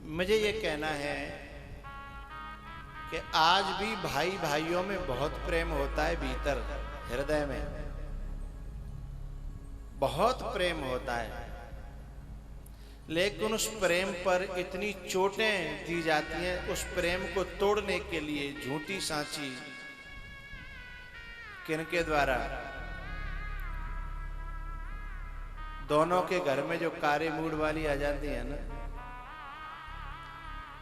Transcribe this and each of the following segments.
मुझे ये कहना है कि आज भी भाई भाइयों में बहुत प्रेम होता है, भीतर हृदय में बहुत प्रेम होता है, लेकिन उस प्रेम पर इतनी चोटें दी जाती हैं। उस प्रेम को तोड़ने के लिए झूठी सांची किनके द्वारा? दोनों के घर में जो कारे मूड वाली आ जाती है ना,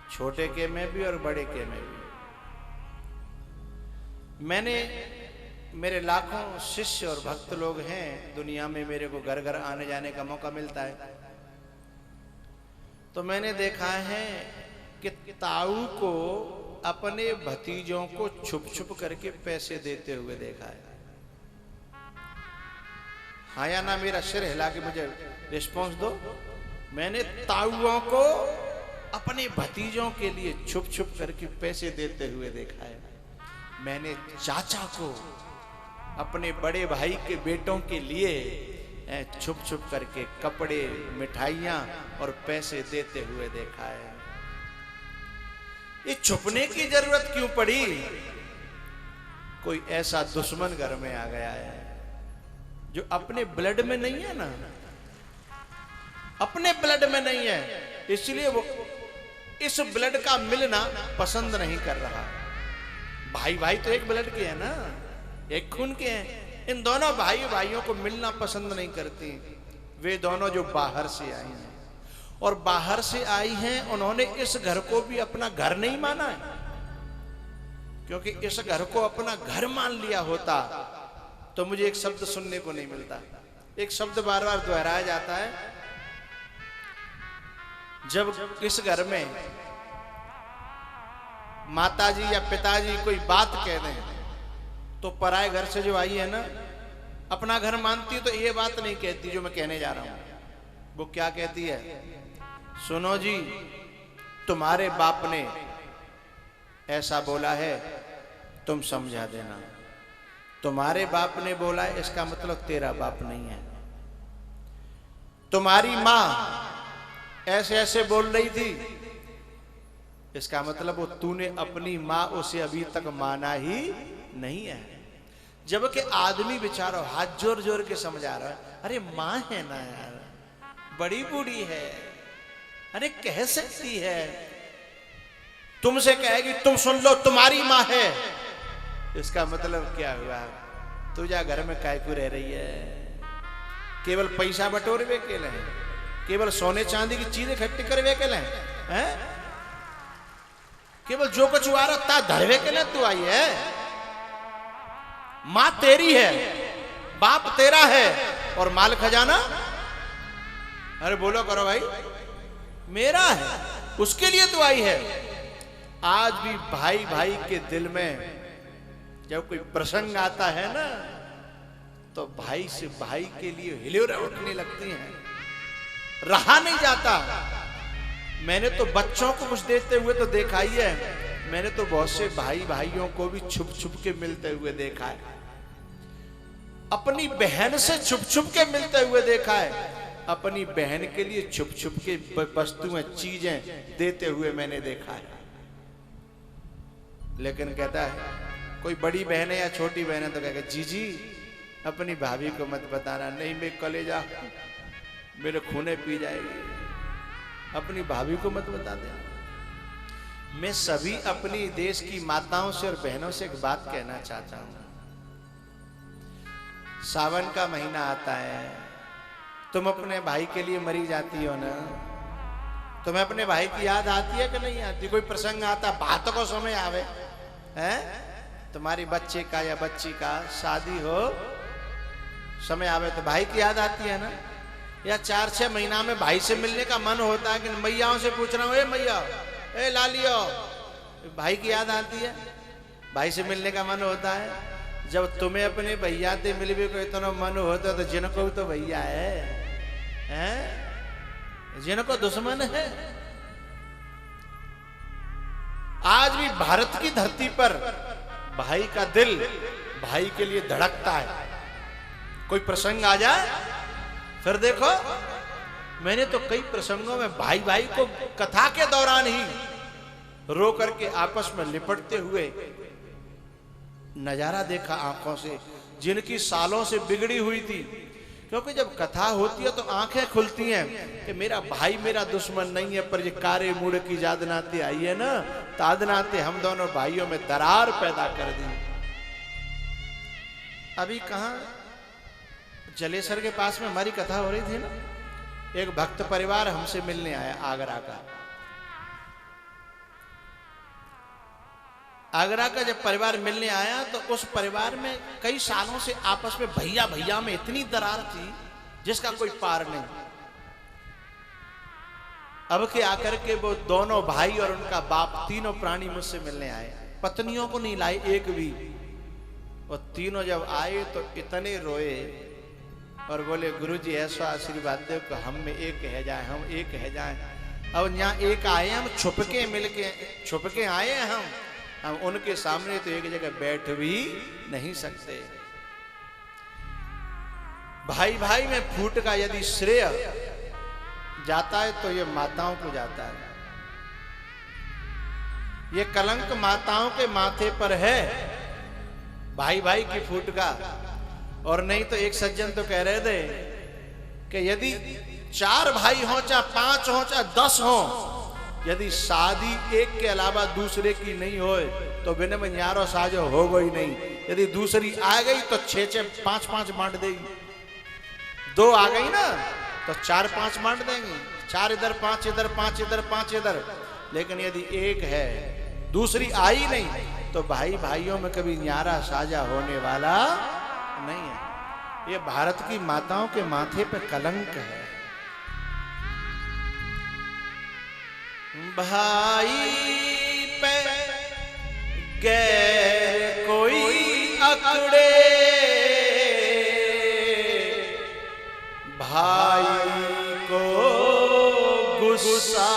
छोटे के में भी और बड़े के में भी। मेरे लाखों शिष्य और भक्त लोग हैं दुनिया में, मेरे को घर घर आने जाने का मौका मिलता है, तो मैंने देखा है कि ताऊ को अपने भतीजों को छुप छुप करके पैसे देते हुए देखा है। हाँ या ना? मेरा सिर हिला के मुझे रिस्पॉन्स दो। मैंने ताऊओं को अपने भतीजों के लिए छुप छुप करके पैसे देते हुए देखा है। मैंने चाचा को अपने बड़े भाई के बेटों के लिए छुप छुप करके कपड़े, मिठाइयां और पैसे देते हुए देखा है। ये छुपने की जरूरत क्यों पड़ी? कोई ऐसा दुश्मन घर में आ गया है जो अपने ब्लड में नहीं है ना, अपने ब्लड में नहीं है, इसलिए वो इस ब्लड का मिलना पसंद नहीं कर रहा। भाई भाई तो एक ब्लड के हैं ना, एक खून के हैं। इन दोनों भाई भाइयों को मिलना पसंद नहीं करती। वे दोनों जो बाहर से आई हैं, और बाहर से आई हैं, उन्होंने इस घर को भी अपना घर नहीं माना है, क्योंकि इस घर को अपना घर मान लिया होता तो मुझे एक शब्द सुनने को नहीं मिलता। एक शब्द बार बार दोहराया जाता है, जब इस घर में माताजी या पिताजी कोई बात कह दें तो पराए घर से जो आई है ना, अपना घर मानती है, तो ये बात नहीं कहती जो मैं कहने जा रहा हूं। वो क्या कहती है? सुनो जी, तुम्हारे बाप ने ऐसा बोला है, तुम समझा देना। तुम्हारे बाप ने बोला है, इसका मतलब तेरा बाप नहीं है। तुम्हारी मां ऐसे ऐसे बोल रही थी, इसका मतलब वो तूने अपनी मां उसे अभी तक माना ही नहीं है। जबकि आदमी बेचारा हाथ जोर जोर के समझा रहा है, अरे मां है ना यार, बड़ी बूढ़ी है, अरे कह सकती है, तुमसे कहेगी तुम सुन लो, तुम्हारी मां है। इसका मतलब क्या हुआ? तू जा घर में काय को रह रही है? केवल पैसा बटोरवे के लिए, केवल सोने चांदी की चीजें इकट्ठी करवे के लिए, हैं? केवल जो कुछ आ रहा ता धरवे के लिए तू आई है? मां तेरी है, बाप तेरा है, और माल खजाना, अरे बोलो करो भाई, मेरा है, उसके लिए तू आई है। आज भी भाई भाई के दिल में जब कोई प्रसंग आता है ना, तो भाई से भाई के लिए हिलोरें उठने लगती हैं, रहा नहीं जाता। मैंने तो बच्चों को कुछ देते हुए तो देखा ही है, मैंने तो बहुत से भाई भाइयों को भी छुप छुप के मिलते हुए देखा है, अपनी बहन से छुप छुप के मिलते हुए देखा है, अपनी बहन के लिए छुप छुप के वस्तुएं, चीजें देते हुए मैंने देखा है। लेकिन कहता है, कोई बड़ी बहन है या छोटी बहन है तो कहेगा, जीजी अपनी भाभी को मत बताना, नहीं मैं कलेजा मेरे खूने पी जाएगी, अपनी भाभी को मत बता दे। मैं सभी अपनी देश की माताओं से और बहनों से एक बात कहना चाहता हूं। सावन का महीना आता है, तुम अपने भाई के लिए मरी जाती हो ना, तुम्हें अपने भाई की याद आती है कि नहीं आती? कोई प्रसंग आता, बातों को समय आवे, हैं? तुम्हारी बच्चे का या बच्ची का शादी हो, समय आवे तो भाई की याद आती है ना? या 4-6 महीना में भाई से मिलने का मन होता है कि मैयाओं से पूछ रहा हूं, ए मैया, ए लालियो, भाई की याद आती है, भाई से मिलने का मन होता है। जब तुम्हें अपने भैया से मिलने को इतना मन होता है, तो जिनको तो भैया है, हैं? जिनको दुश्मन है। आज भी भारत की धरती पर भाई का दिल भाई के लिए धड़कता है। कोई प्रसंग आ जाए फिर देखो मैंने तो कई प्रसंगों में भाई भाई को कथा के दौरान ही रो करके आपस में लिपटते हुए नजारा देखा आंखों से, जिनकी सालों से बिगड़ी हुई थी। क्योंकि जब कथा होती है तो आंखें खुलती हैं कि मेरा भाई मेरा दुश्मन नहीं है, पर ये कारे मुड़ की याद नाते आई है ना, ताद नाते हम दोनों भाइयों में दरार पैदा कर दी। अभी कहां जलेसर के पास में हमारी कथा हो रही थी ना, एक भक्त परिवार हमसे मिलने आया आगरा का। आगरा का जब परिवार मिलने आया तो उस परिवार में कई सालों से आपस में भैया भैया में इतनी दरार थी जिसका कोई पार नहीं। अब के आकर के वो दोनों भाई और उनका बाप तीनों प्राणी मुझसे मिलने आए, पत्नियों को नहीं लाए एक भी। और तीनों जब आए तो इतने रोए और बोले गुरुजी ऐसा आशीर्वाद दो कि हम में एक है जाए, हम एक है जाए। अब यहाँ एक आए हम छुपके मिलके छुपके आए हैं हम उनके सामने तो एक जगह बैठ भी नहीं सकते। भाई भाई में फूट का यदि श्रेय जाता है तो ये माताओं को जाता है। ये कलंक माताओं के माथे पर है, भाई भाई की फूट का। और नहीं तो एक सज्जन तो कह रहे थे कि यदि 4 भाई हो चाहे 5 हो चाहे 10 हो, यदि शादी एक के अलावा दूसरे की नहीं हो तो बिना में न्यारो साजो हो गई नहीं। यदि दूसरी आ गई तो 6-6 5-5 बांट देगी। 2 आ गई ना तो 4-5 बांट देंगे, 4 इधर 5 इधर 5 इधर 5 इधर। लेकिन यदि एक है दूसरी आई नहीं तो भाई भाइयों में कभी न्यारा साजा होने वाला नहीं है। ये भारत की माताओं के माथे पे कलंक है। भाई पे गैर कोई अकड़े, भाई को गुस्सा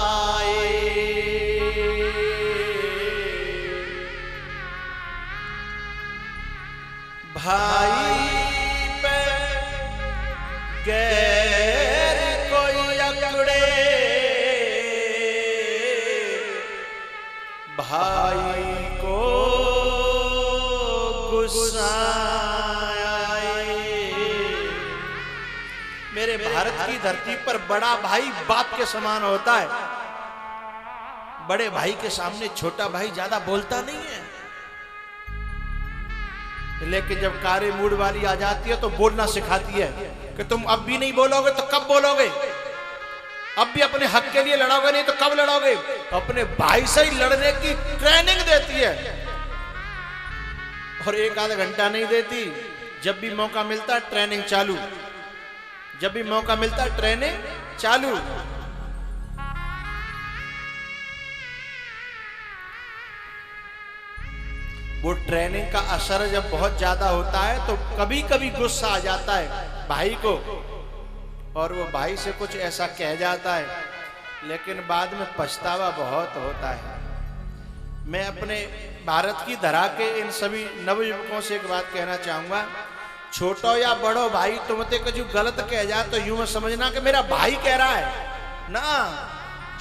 आए। भाई पे गैर कोई अकड़े, भाई को गुस्सा आए। मेरे भारत की धरती पर बड़ा भाई बाप के समान होता है। बड़े भाई के सामने छोटा भाई ज्यादा बोलता नहीं है, लेकिन जब कारे मूड वाली आ जाती है तो बोलना सिखाती है कि तुम अब भी नहीं बोलोगे तो कब बोलोगे, अब भी अपने हक के लिए लड़ोगे नहीं तो कब लड़ोगे। अपने भाई से ही लड़ने की ट्रेनिंग देती है और 1 आधा घंटा नहीं देती। जब भी मौका मिलता है ट्रेनिंग चालू, जब भी मौका मिलता है ट्रेनिंग चालू। वो ट्रेनिंग का असर जब बहुत ज्यादा होता है तो कभी कभी गुस्सा आ जाता है भाई को और वो भाई से कुछ ऐसा कह जाता है, लेकिन बाद में पछतावा बहुत होता है। मैं अपने भारत की धरा के इन सभी नवयुवकों से एक बात कहना चाहूंगा, छोटो या बड़ो भाई तुमसे कुछ गलत कह जाए तो यूं मत समझना कि मेरा भाई कह रहा है ना,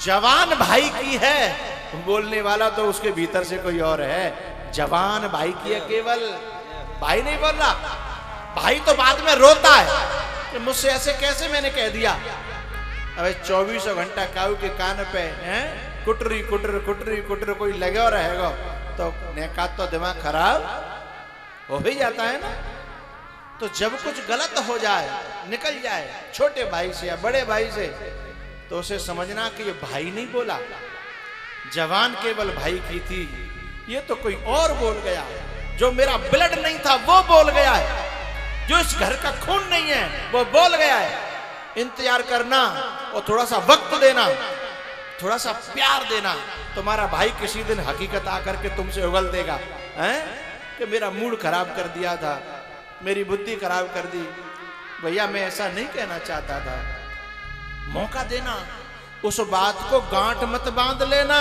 जवान भाई की है, बोलने वाला तो उसके भीतर से कोई और है। जवान भाई की है, केवल भाई नहीं बोल रहा। भाई तो बाद में रोता है कि मुझसे ऐसे कैसे मैंने कह दिया। अबे 24 घंटा काऊ के कान पे हैं कुटरी कुटर कुटरी कुटर कोई लगे रहेगा तो नेका तो दिमाग खराब हो ही जाता है ना। तो जब कुछ गलत हो जाए निकल जाए छोटे भाई से या बड़े भाई से तो उसे समझना कि ये भाई नहीं बोला, जवान केवल भाई की थी, ये तो कोई और बोल गया। जो मेरा ब्लड नहीं था वो बोल गया है, जो इस घर का खून नहीं है वो बोल गया है। इंतजार करना और थोड़ा सा वक्त देना, थोड़ा सा प्यार देना, तुम्हारा भाई किसी दिन हकीकत आकर के तुमसे उगल देगा हैं कि मेरा मूड खराब कर दिया था, मेरी बुद्धि खराब कर दी। भैया मैं ऐसा नहीं कहना चाहता था। मौका देना, उस बात को गांठ मत बांध लेना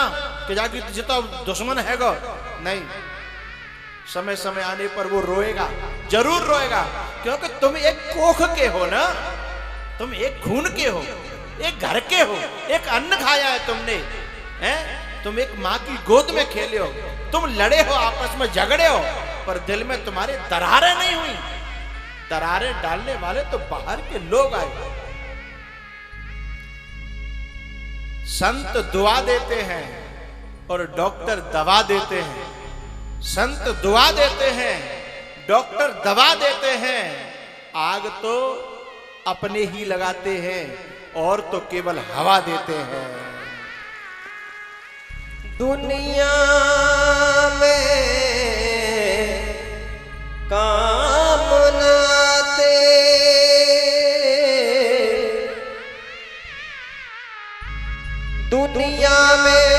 कि जाके तुझे तो दुश्मन है गो नहीं। समय समय आने पर वो रोएगा, जरूर रोएगा, क्योंकि तुम एक कोख के हो ना। तुम एक खून के हो, एक घर के हो, एक अन्न खाया है तुमने, हैं? तुम एक माँ की गोद में खेले हो, तुम लड़े हो, आपस में झगड़े हो, पर दिल में तुम्हारे दरारें नहीं हुई। दरारें डालने वाले तो बाहर के लोग आए। संत दुआ देते हैं और डॉक्टर दवा देते हैं। संत दुआ देते हैं, डॉक्टर दवा देते हैं। आग तो अपने ही लगाते हैं और तो केवल हवा देते हैं। दुनिया में काम नाते दुनिया में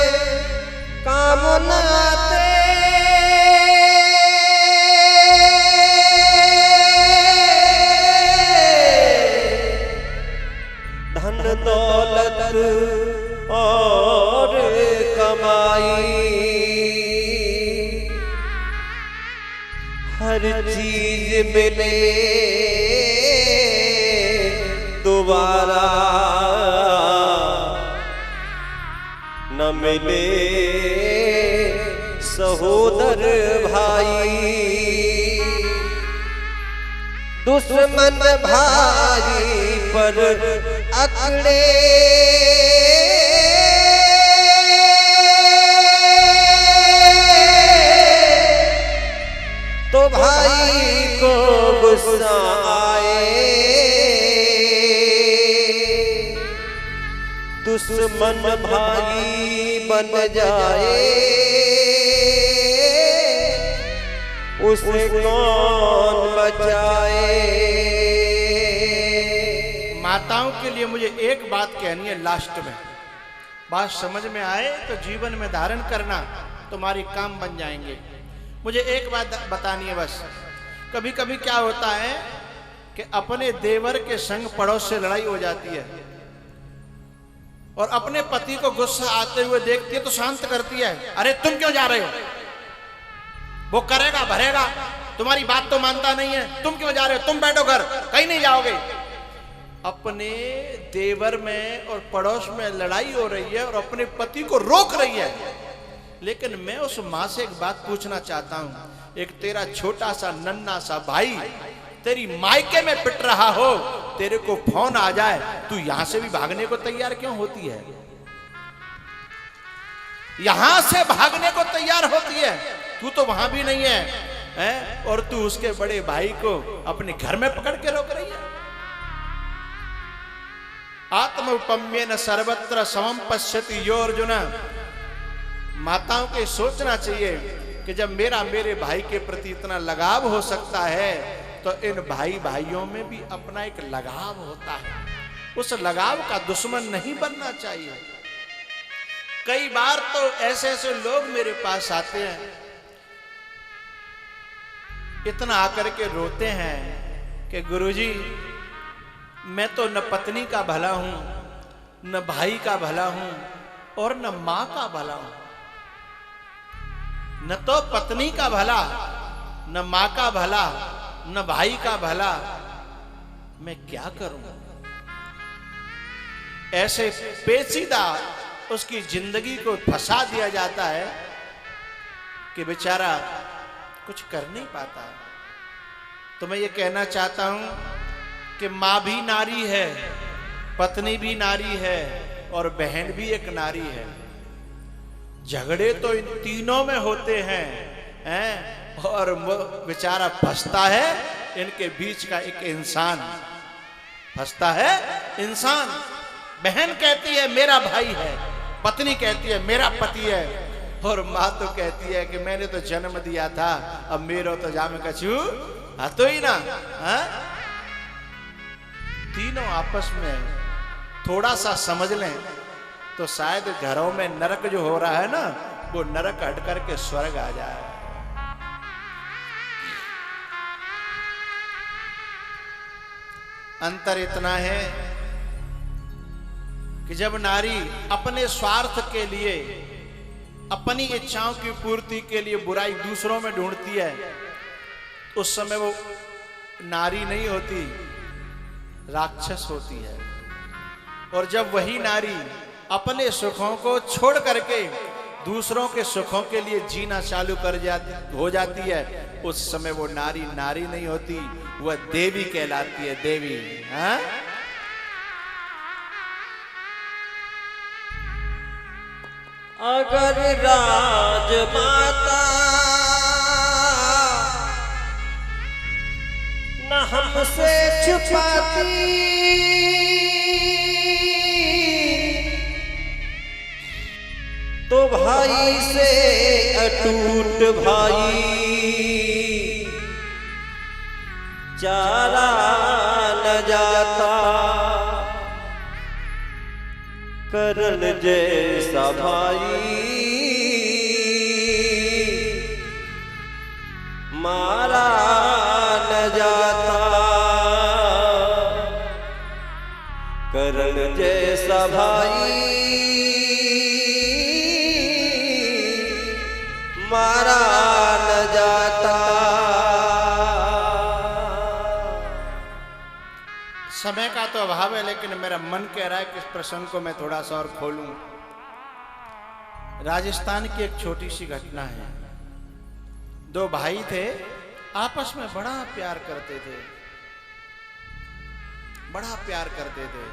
काम नाते धन दौलत और कमाई हर चीज मिले दोबारा न मिले सहोदर भाई। दुश्मन भाई पर अकड़े तो भाई को गुस्सा आए। दुश्मन भाई बन जाए उसे कौन बचाए। माताओं के लिए मुझे एक बात कहनी है लास्ट में, बात समझ में आए तो जीवन में धारण करना, तुम्हारी काम बन जाएंगे। मुझे एक बात बतानी है बस। कभी कभी क्या होता है कि अपने देवर के संग पड़ोस से लड़ाई हो जाती है और अपने पति को गुस्सा आते हुए देखती है तो शांत करती है, अरे तुम क्यों जा रहे हो, वो करेगा भरेगा, तुम्हारी बात तो मानता नहीं है, तुम क्यों जा रहे हो, तुम बैठो घर, कहीं नहीं जाओगे। अपने देवर में और पड़ोस में लड़ाई हो रही है और अपने पति को रोक रही है। लेकिन मैं उस माँ से एक बात पूछना चाहता हूं, एक तेरा छोटा सा नन्ना सा भाई तेरी मायके में पिट रहा हो, तेरे को फोन आ जाए, तू यहां से भी भागने को तैयार क्यों होती है? यहां से भागने को तैयार होती है, तू तो वहां भी नहीं है, हैं? और तू उसके बड़े भाई को अपने घर में पकड़ के रोक रही है। आत्मौपम्येन सर्वत्र समम पश्यति यो अर्जुन। माताओं के सोचना चाहिए कि जब मेरे भाई के प्रति इतना लगाव हो सकता है तो इन भाई भाइयों में भी अपना एक लगाव होता है। उस लगाव का दुश्मन नहीं बनना चाहिए। कई बार तो ऐसे ऐसे लोग मेरे पास आते हैं, इतना आकर के रोते हैं कि गुरुजी मैं तो न पत्नी का भला हूं, न भाई का भला हूं और न मां का भला हूं। न तो पत्नी का भला, न मां का भला, न भाई का भला, मैं क्या करूं? ऐसे पेचीदा उसकी जिंदगी को फंसा दिया जाता है कि बेचारा कुछ कर नहीं पाता। तो मैं ये कहना चाहता हूं कि मां भी नारी है, पत्नी भी नारी है और बहन भी एक नारी है। झगड़े तो इन तीनों में होते हैं, और बेचारा फंसता है इनके बीच का एक इंसान, फंसता है इंसान। बहन कहती है मेरा भाई है, पत्नी कहती है मेरा पति है, और माँ तो कहती है कि मैंने तो जन्म दिया था, अब मेरो तो जामे कछु तो ही ना। तीनों आपस में थोड़ा सा समझ लें तो शायद घरों में नरक जो हो रहा है ना, वो नरक हट करके स्वर्ग आ जाए। अंतर इतना है कि जब नारी अपने स्वार्थ के लिए, अपनी इच्छाओं की पूर्ति के लिए बुराई दूसरों में ढूंढती है, उस समय वो नारी नहीं होती, राक्षस होती है। और जब वही नारी अपने सुखों को छोड़ करके दूसरों के सुखों के लिए जीना चालू हो जाती है, उस समय वो नारी नारी नहीं होती, वह देवी कहलाती है, देवी। हाँ? अगर राजमाता न हमसे छुपाती, तो भाई से अटूट भाई चारा न जाता, करण जैसा भाई मारा न जाता, करण जैसा भाई मारा न जाता। समय का तो अभाव है, लेकिन मेरा मन कह रहा है कि इस प्रसंग को मैं थोड़ा सा और खोलूं। राजस्थान की एक छोटी सी घटना है। दो भाई थे, आपस में बड़ा प्यार करते थे, बड़ा प्यार करते थे।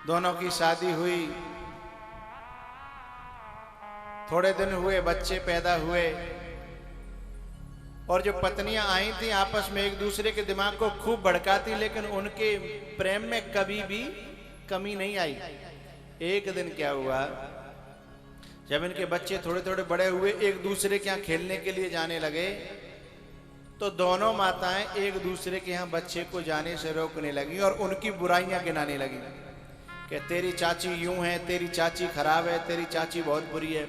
दोनों की शादी हुई, थोड़े दिन हुए बच्चे पैदा हुए, और जो पत्नियां आई थी आपस में एक दूसरे के दिमाग को खूब भड़काती, लेकिन उनके प्रेम में कभी भी कमी नहीं आई। एक दिन क्या हुआ, जब इनके बच्चे थोड़े थोड़े बड़े हुए, एक दूसरे के यहाँ खेलने के लिए जाने लगे, तो दोनों माताएं एक दूसरे के यहाँ बच्चे को जाने से रोकने लगी और उनकी बुराइयां गिनाने लगी कि तेरी चाची यूं है, तेरी चाची खराब है, तेरी चाची बहुत बुरी है।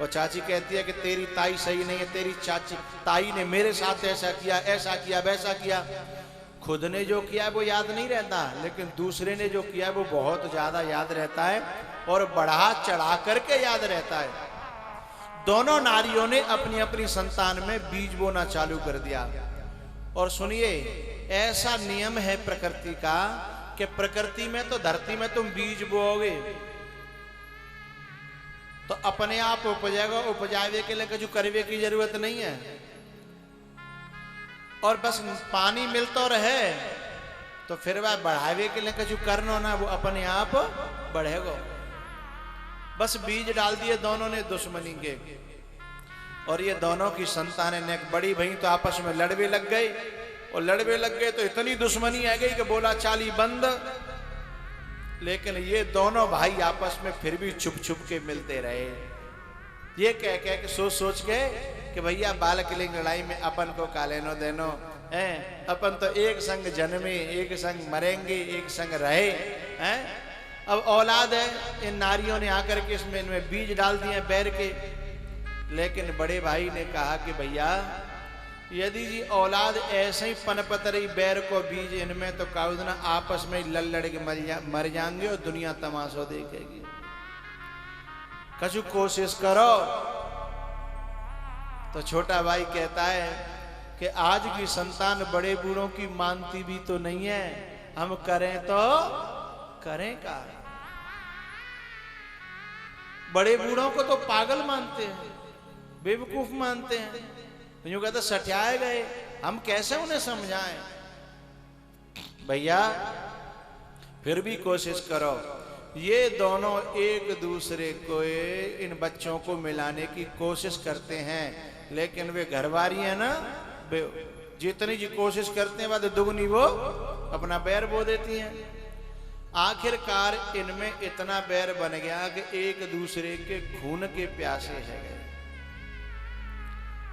और चाची कहती है कि तेरी ताई सही नहीं है, तेरी चाची ताई ने मेरे साथ ऐसा किया, ऐसा किया, वैसा किया। खुद ने जो किया है वो याद नहीं रहता, लेकिन दूसरे ने जो किया है वो बहुत ज्यादा याद रहता है और बढ़ा चढ़ा करके याद रहता है। दोनों नारियों ने अपनी अपनी संतान में बीज बोना चालू कर दिया। और सुनिए, ऐसा नियम है प्रकृति का कि प्रकृति में तो धरती में तुम बीज बोओगे तो अपने आप उपजेगा, उपजावे के लिए कुछ करवे की जरूरत नहीं है। और बस पानी मिलता रहे तो फिर वह बढ़ावे के लिए कुछ करना ना, वो अपने आप बढ़ेगा। बस बीज डाल दिए दोनों ने दुश्मनी के, और ये दोनों की संतानें ने बड़ी भाई तो आपस में लड़वे लग गए, और लड़वे लग गए तो इतनी दुश्मनी आ गई कि बोला चाली बंद। लेकिन ये दोनों भाई आपस में फिर भी छुप छुप के मिलते रहे, ये कह कह के सोच सोच के कि भैया बालक लिंग लड़ाई में अपन को कालेनो देनो है, अपन तो एक संग जन्मे, एक संग मरेंगे, एक संग रहे हैं। अब औलाद है, इन नारियों ने आकर के इसमें इनमें बीज डाल दिए बैर के। लेकिन बड़े भाई ने कहा कि भैया यदि जी औलाद ऐसे ही पनपत रही बैर को बीज इनमें, तो काउदना आपस में लड़ लड़ के मर जाएंगे और दुनिया तमाशा देखेगी। कछु कोशिश करो। तो छोटा भाई कहता है कि आज की संतान बड़े बूढ़ों की मानती भी तो नहीं है, हम करें तो करें का। बड़े बूढ़ों को तो पागल मानते हैं, बेवकूफ मानते हैं, यूं कहते सठियाए गए, हम कैसे उन्हें समझाएं। भैया फिर भी कोशिश करो। ये दोनों एक दूसरे को, इन बच्चों को मिलाने की कोशिश करते हैं, लेकिन वे घरवारी है ना, जितनी जी कोशिश करते हैं बाद दुगनी वो अपना बैर बो देती हैं। आखिरकार इनमें इतना बैर बन गया कि एक दूसरे के खून के प्यासे है गए,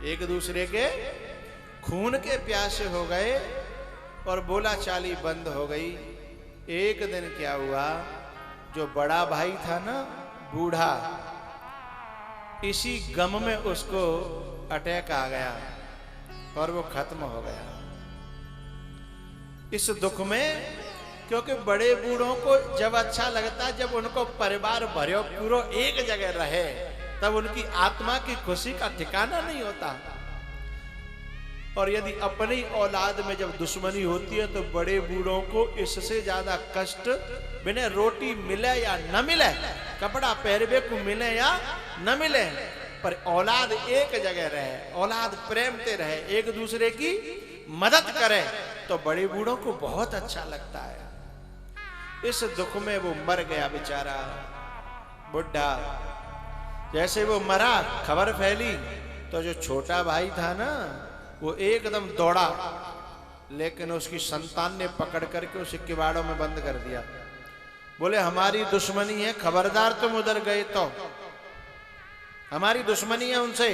एक दूसरे के खून के प्यासे हो गए और बोला चाली बंद हो गई। एक दिन क्या हुआ, जो बड़ा भाई था ना बूढ़ा, इसी गम में उसको अटैक आ गया और वो खत्म हो गया। इस दुख में, क्योंकि बड़े बूढ़ों को जब अच्छा लगता, जब उनको परिवार भरो पूरा एक जगह रहे, तब उनकी आत्मा की खुशी का ठिकाना नहीं होता। और यदि अपनी औलाद में जब दुश्मनी होती है तो बड़े बूढ़ों को इससे ज्यादा कष्ट बिना रोटी मिले या न मिले, कपड़ा पहरवे को मिले या न मिले, पर औलाद एक जगह रहे, औलाद प्रेम से रहे, एक दूसरे की मदद करे, तो बड़े बूढ़ों को बहुत अच्छा लगता है। इस दुख में वो मर गया बेचारा बुढ़ा। जैसे वो मरा, खबर फैली तो जो छोटा भाई था ना, वो एकदम दौड़ा, लेकिन उसकी संतान ने पकड़ करके उसे किवाड़ों में बंद कर दिया। बोले हमारी दुश्मनी है, खबरदार तुम उधर गए तो हमारी दुश्मनी है उनसे।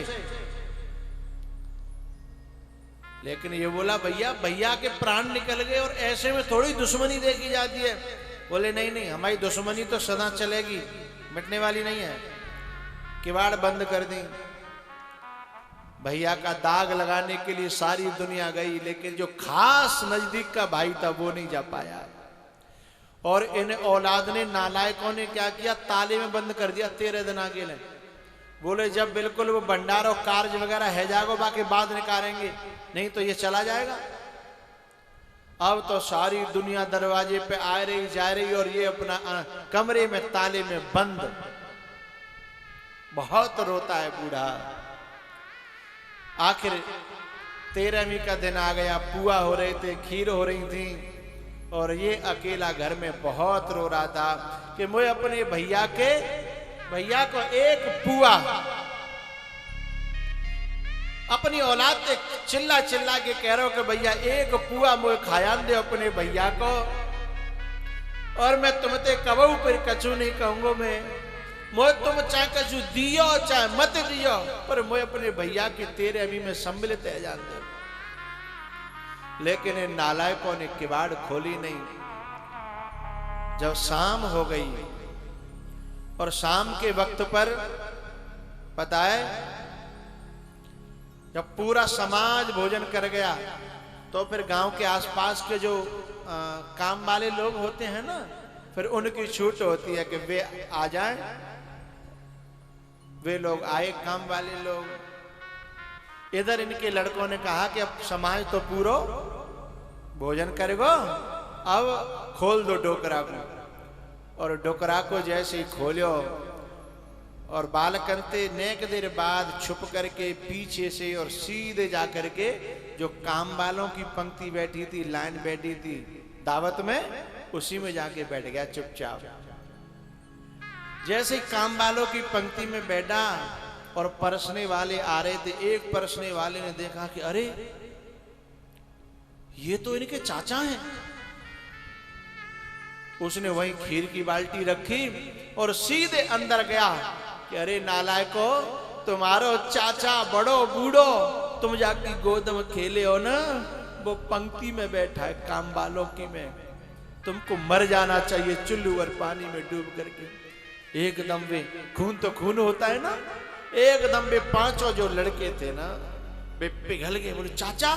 लेकिन ये बोला भैया के प्राण निकल गए और ऐसे में थोड़ी दुश्मनी देखी जाती है। बोले नहीं नहीं, हमारी दुश्मनी तो सदा चलेगी, मिटने वाली नहीं है। किवाड़ बंद कर दी। भैया का दाग लगाने के लिए सारी दुनिया गई, लेकिन जो खास नजदीक का भाई था वो नहीं जा पाया। और इन औलाद ने, नालायकों ने क्या किया, ताले में बंद कर दिया 13 दिन आगे ले। बोले जब बिल्कुल वो भंडार और कार्य वगैरह है जागो, बाकी बाद निकालेंगे, नहीं तो ये चला जाएगा। अब तो सारी दुनिया दरवाजे पे आ रही जा रही और ये अपना कमरे में ताले में बंद। बहुत रोता है बूढ़ा। आखिर 13वीं का दिन आ गया, पुआ हो रहे थे, खीर हो रही थी, और ये अकेला घर में बहुत रो रहा था कि मैं अपने भैया को एक पुआ, अपनी औलाद से चिल्ला चिल्ला के कह रहा हूं कि भैया एक पुआ मुझे खाया दे अपने भैया को, और मैं तुमते कबू पर कछु नहीं कहूंगा। मैं तुम चाहे कछु दियो चाहे मत दियो, पर मैं अपने भैया की 13वीं में सम्मिलित है जान दे। लेकिन इन नालायकों ने किवाड़ खोली नहीं। जब शाम हो गई और शाम के वक्त पर पता है जब पूरा समाज भोजन कर गया, तो फिर गांव के आसपास के जो काम वाले लोग होते हैं ना, फिर उनकी छूट होती है कि वे आ जाएं। वे लोग आए, काम वाले लोग। इधर इनके लड़कों ने कहा कि अब समाज तो पूरा भोजन करेगो, अब खोल दो डोकरा को। और डोकरा को जैसे ही खोलो, और बालकंते नेक देर बाद छुप करके पीछे से और सीधे जा करके जो काम वालों की पंक्ति बैठी थी, लाइन बैठी थी दावत में, उसी में जाके बैठ गया चुपचाप। जैसे काम वालों की पंक्ति में बैठा और परसने वाले आ रहे थे, एक परसने वाले ने देखा कि अरे ये तो इनके चाचा हैं। उसने वहीं खीर की बाल्टी रखी और सीधे अंदर गया कि अरे नालायको, तुम्हारो चाचा बड़ो बूढ़ो, तुम जाके गोद में खेले हो ना, वो पंक्ति में बैठा है काम वालों की में, तुमको मर जाना चाहिए चुल्लू और पानी में डूब करके। एकदम वे खून तो खून होता है ना, एकदम वे पांचों जो लड़के थे ना, वे पिघल गए। बोले चाचा,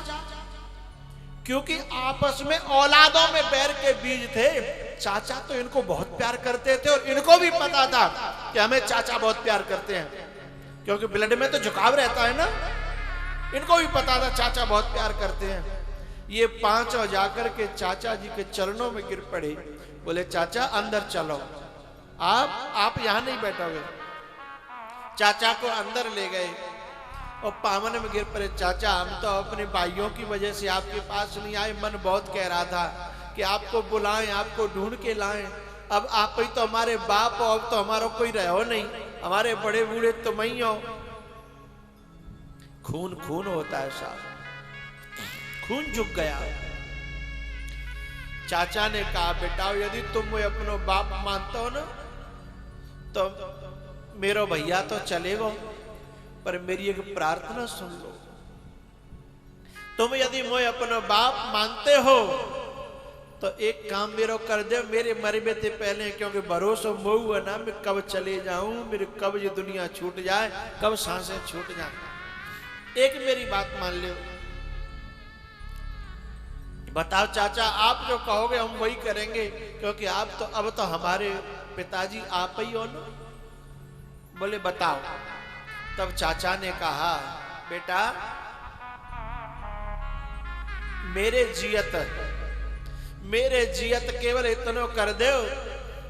क्योंकि आपस में औलादों में बैर के बीज थे। चाचा तो इनको बहुत प्यार करते थे और इनको भी पता था कि हमें चाचा बहुत प्यार करते हैं, क्योंकि ब्लड में तो झुकाव रहता है ना। इनको भी पता था चाचा बहुत प्यार करते हैं। ये पांचों जाकर के चाचा जी के चरणों में गिर पड़े। बोले चाचा अंदर चलो, आप यहां नहीं बैठोगे। चाचा को अंदर ले गए और पावन में गिर पड़े। चाचा, हम तो अपने भाइयों की वजह से आपके पास नहीं आए, मन बहुत कह रहा था कि आपको बुलाएं, आपको ढूंढ के लाएं। अब आप ही तो हमारे बाप हो, अब तो हमारा कोई रहो नहीं, हमारे बड़े बूढ़े तुम ही हो। खून खून होता है साहब, खून झुक गया। चाचा ने कहा बेटा, यदि तुम मुझे अपनो बाप मानते हो ना, तो मेरा भैया तो चलेगा, पर मेरी एक प्रार्थना सुन लो। तुम यदि मुझे अपना बाप मानते हो तो एक काम मेरा कर दे, मेरे मरबे से पहले, क्योंकि भरोसा मोह है ना, मैं कब चले जाऊं, मेरे कब ये दुनिया छूट जाए, कब सांसें छूट जाए। एक मेरी बात मान लो। बताओ चाचा, आप जो कहोगे हम वही करेंगे, क्योंकि आप तो अब तो हमारे पिताजी आप ही हो ना। बोले बताओ। तब चाचा ने कहा बेटा, मेरे जियत केवल इतनो कर दो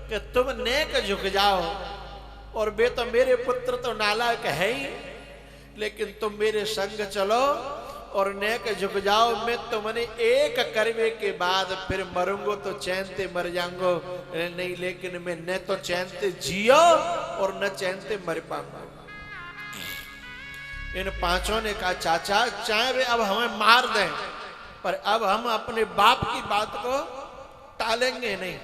कि तुम नेक झुक जाओ। और बे तो मेरे पुत्र तो नालायक है ही, लेकिन तुम मेरे संग चलो और नेक झुक जाओ। मैं तुमने एक करवे के बाद फिर मरूंगो तो चैन से मर जाऊंगो नहीं, लेकिन मैं न तो चैन से जियो और न चैन से मर पाऊंगा। इन पांचों ने कहा चाचा चाहे वे अब हमें मार दें, पर अब हम अपने बाप की बात को टालेंगे नहीं।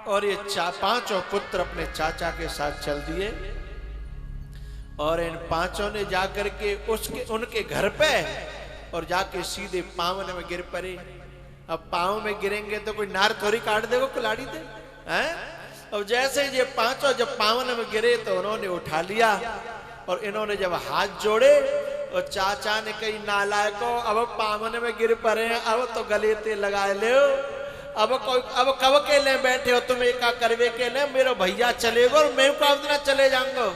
और ये पांचों पुत्र अपने चाचा के साथ चल दिए और इन पांचों ने जाकर के उनके घर पे और जाके सीधे पावन में गिर पड़े। अब पांव में गिरेंगे तो कोई नार थोड़ी काट देगा, कुलाड़ी दे हैं। अब जैसे ये पांचों जब पावन में गिरे तो उन्होंने उठा लिया और इन्होंने जब हाथ जोड़े और चाचा ने कही नालायको अब पावन में गिर पड़े हैं, अब तो गले ते लगाए ले, अब कब के ले बैठे हो तुम एक करवे के ले, मेरा भैया चलेगा और मैं कब दिन चले जाऊंगा।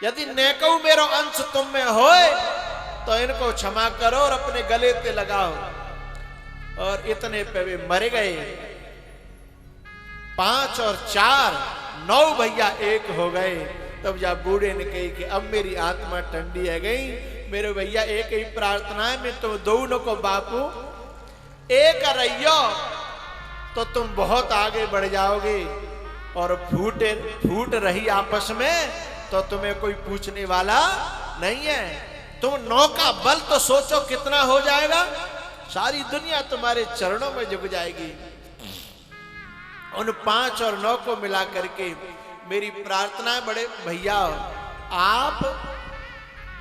यदि नेको मेरो अंश तुम में होए तो इनको क्षमा करो और अपने गले पे लगाओ। और इतने पे वे मर गए। 5 और 4 9 भैया एक हो गए। तब जा बूढ़े ने कही कि अब मेरी आत्मा ठंडी है गई, मेरे भैया एक ही प्रार्थना है, मैं तुम दोनों को बापू एक रहियो तो तुम बहुत आगे बढ़ जाओगे, और फूट रही आपस में तो तुम्हें कोई पूछने वाला नहीं है। तुम 9 का बल तो सोचो कितना हो जाएगा, सारी दुनिया तुम्हारे चरणों में झुक जाएगी। उन 5 और 9 को मिला करके मेरी प्रार्थना है बड़े भैया,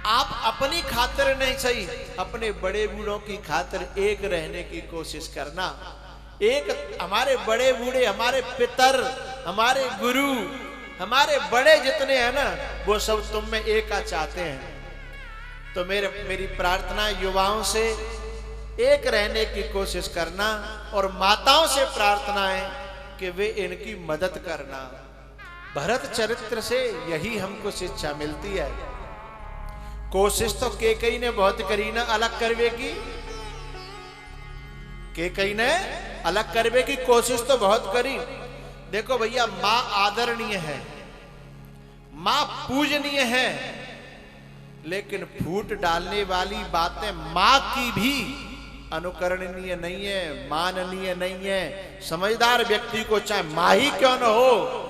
आप अपनी खातिर नहीं सही, अपने बड़े बूढ़ों की खातिर एक रहने की कोशिश करना। एक हमारे बड़े बूढ़े, हमारे पितर, हमारे गुरु, हमारे बड़े जितने हैं ना, वो सब तुम में एक चाहते हैं। तो मेरी प्रार्थना युवाओं से एक रहने की कोशिश करना, और माताओं से प्रार्थना है कि वे इनकी मदद करना। भरत चरित्र से यही हमको शिक्षा मिलती है। कोशिश तो केकई ने बहुत करी ना अलग करवे की, केकई ने अलग करवे की कोशिश तो बहुत करी। देखो भैया, मां आदरणीय है, मां पूजनीय है, लेकिन फूट डालने वाली बातें मां की भी अनुकरणीय नहीं है, माननीय नहीं है। समझदार व्यक्ति को चाहे मां ही क्यों न हो,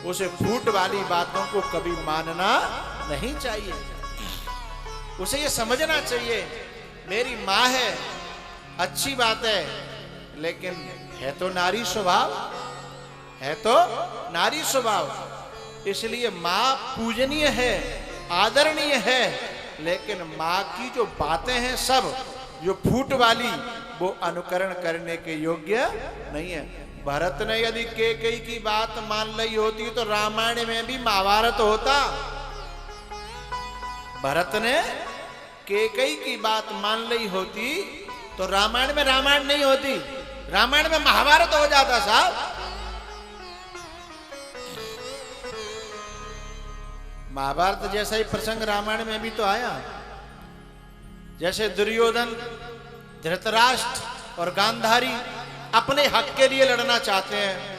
उसे फूट वाली बातों को कभी मानना नहीं चाहिए। उसे ये समझना चाहिए मेरी मां है, अच्छी बात है, लेकिन है तो नारी स्वभाव, है तो नारी स्वभाव। इसलिए मां पूजनीय है, आदरणीय है, लेकिन मां की जो बातें हैं सब जो फूट वाली, वो अनुकरण करने के योग्य नहीं है। भरत ने यदि केकई की बात मान ली होती तो रामायण में भी महाभारत होता। भरत ने केकई की बात मान ली होती तो रामायण में रामायण नहीं होती, रामायण में महाभारत हो जाता साहब। महाभारत जैसा ही प्रसंग रामायण में भी तो आया। जैसे दुर्योधन, धृतराष्ट्र और गांधारी अपने हक के लिए लड़ना चाहते हैं,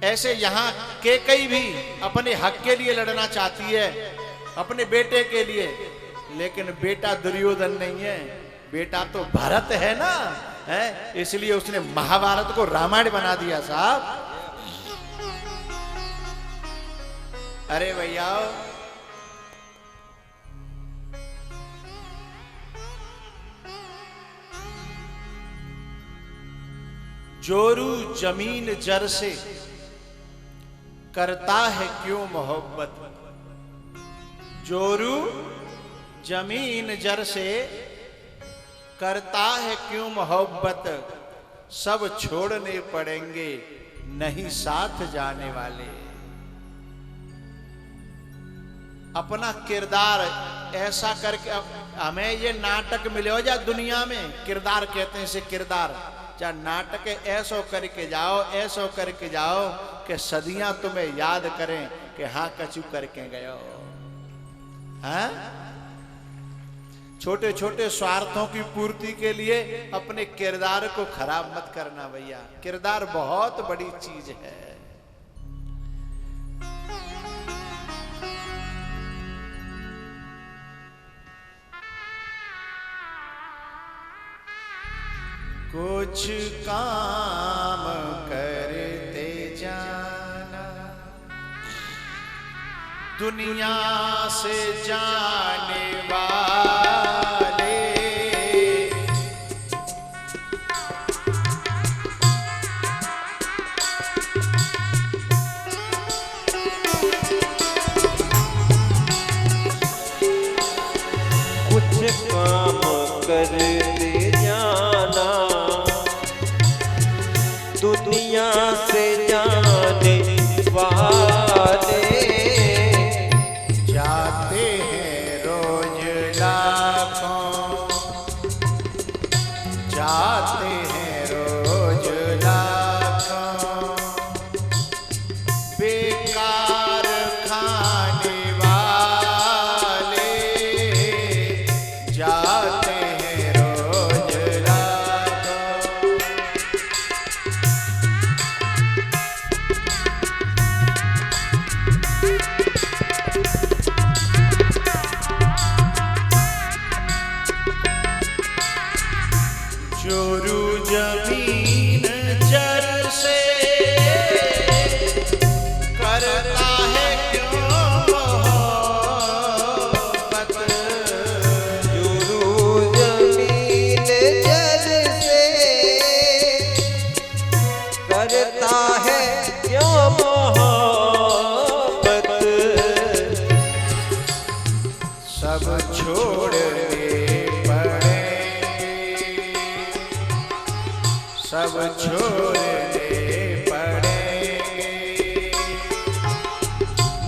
ऐसे यहां केकई भी अपने हक के लिए लड़ना चाहती है, अपने बेटे के लिए। लेकिन बेटा दुर्योधन नहीं है, बेटा तो भरत है ना, है, इसलिए उसने महाभारत को रामायण बना दिया साहब। अरे भैया, जोरू जमीन जर से करता है क्यों मोहब्बत, जोरू जमीन जर से करता है क्यों मोहब्बत, सब छोड़ने पड़ेंगे नहीं साथ जाने वाले। अपना किरदार ऐसा करके, हमें ये नाटक मिले हो जा दुनिया में, किरदार कहते हैं इसे, किरदार चाहे नाटक ऐसो करके जाओ, ऐसो करके जाओ कि सदियां तुम्हें याद करें कि हाँ कचू करके गयो। हाँ छोटे छोटे स्वार्थों की पूर्ति के लिए अपने किरदार को खराब मत करना भैया। किरदार बहुत बड़ी चीज है। कुछ काम करते जाना, दुनिया से जाने वाले कुछ काम करते जाना, दुनिया से जाने वाले जाते हैं रोज लाखों, जाते हैं रोज लाखों, बेकार खाने वाले जाते हैं रोज लाखों। चोरू जमीन जर से करता है क्यों मोहब्बत, जुरू जमीन जल से करता है क्यों मोहब्बत, सब छोड़ने पड़ेंगे, सब छोड़ने पड़ेंगे,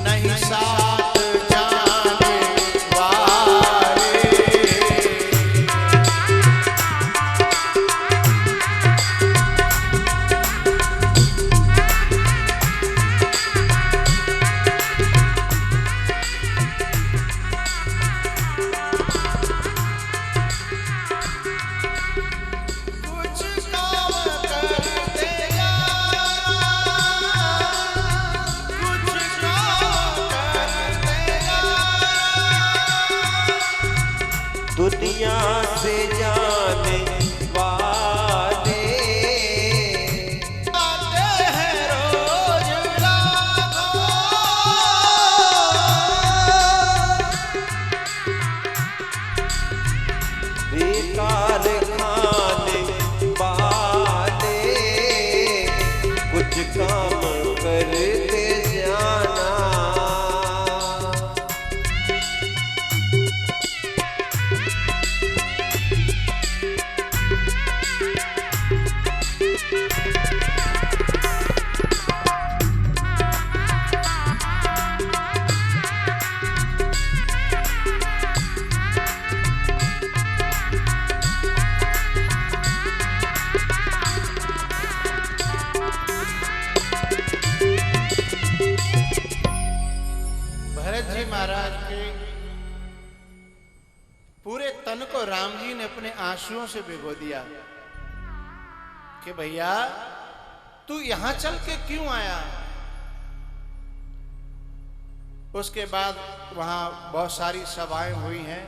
नहीं साथ जाने वाले। कुछ काम करते जाना, कुछ काम करते जाना, दुनिया से जाने वाले आते हैं रोज लाखों, बेकार खाने वाले कुछ काम करते जाना। भरत जी महाराज के पूरे तन को राम जी ने अपने आंसुओं से भिगो दिया कि भैया तू यहां चल के क्यों आया। उसके बाद वहां बहुत सारी सभाएं हुई हैं।